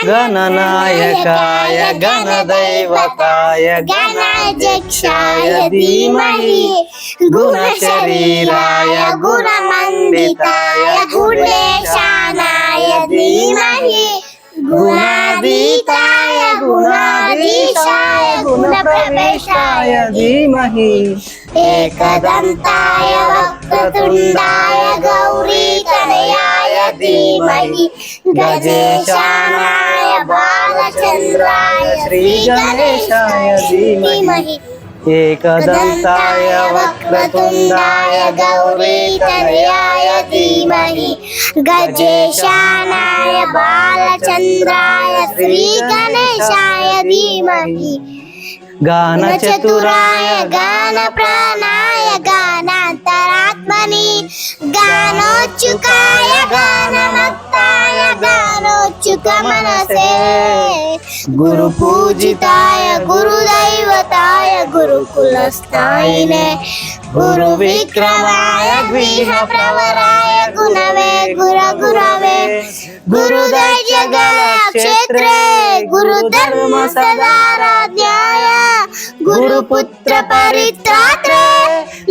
गणनायकाय गणदैवताय गणाध्यक्षाय धीमहि गुणशरीराय गुणमण्डिताय गुणेशानाय धीमहि गुणातीताय गुणाधीशाय गुणप्रवेशाय धीमहि एकदन्ताय वक्रतुण्डाय गौरीतनयाय धीमहि गजेशानाय बालचन्द्राय श्रीगणेशाय धीमहि एकदन्ताय वक्रतुण्डाय गौरीतनयाय धीमहि गजेशानाय बालचन्द्राय श्रीगणेशाय धीमहि गानचतुराय गानप्राणाय गानान्तरात्मनि गानोच्चुकाय गानमत्ताय गानोच्चुकमनसे गुरुपूजिताय गुरुदैवताय गुरुकुलस्थायिने गुरुविक्रमाय गृहप्रवराय गुणवे गुरवे गुरुदैत्यक्षेत्रे गुरुधर्म सदाराध्याय गुरुपुत्र परित्रात्रे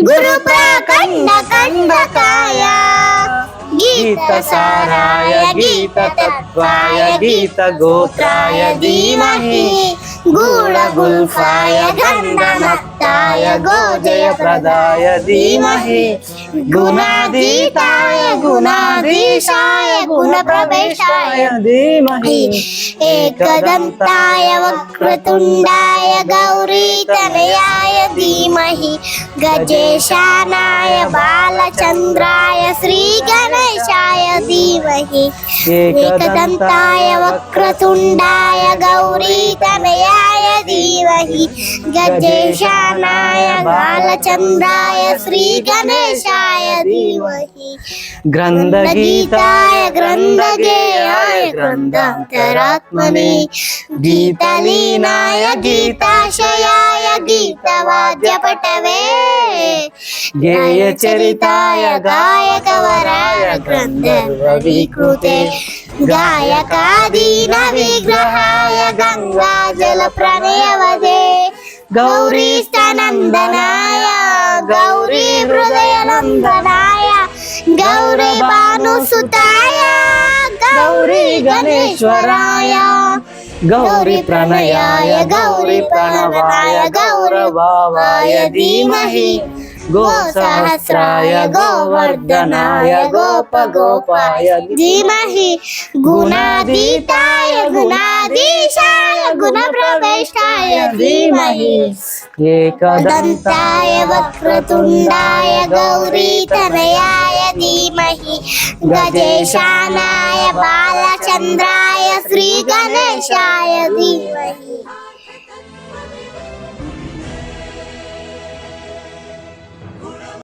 गुरुप्रखण्डकण्डकाय गीतसाराय गीततत्त्वाय गीतगोत्राय धीमहि गूढगुल्फाय गन्धमत्ताय गोजयप्रदाय धीमहि गुणातीताय गुणाधीशाय गुणप्रवेशाय धीमहि एकदन्ताय वक्रतुण्डाय गौरीतनयाय धीमहि गजेशानाय बालचन्द्राय श्रीगणेशाय धीमहि एकदन्ताय वक्रतुण्डाय गौरीतनयाय धीमहि गजेशानाय बालचन्द्राय श्रीगणेशाय धीमहि ग्रन्थगीताय ग्रन्थगेयाय ग्रन्थान्तरात्मने गीतलीनाय गीताशयाय गीतवाद्यपटवे गेयचरिताय गायकवराय गन्धर्वविकृते गायकादीनविग्रहाय गङ्गाजलप्रणयवदे गौरीस्तनन्दनाय गौरी हृदयनन्दनाय गौरी भानुसुताय गौरी गणेश्वराय गौरी प्रणयाय गौरी प्रणवाय गौरभावाय धीमहि गोसहस्राय गोवर्धनाय गोपगोपाय धीमहि गुणातीताय गुणाधीशाय गुणप्रवेशाय धीमहि एकदन्ताय वक्रतुण्डाय गौरीतनयाय धीमहि गजेशानाय बालचन्द्राय श्रीगणेशाय धीमहि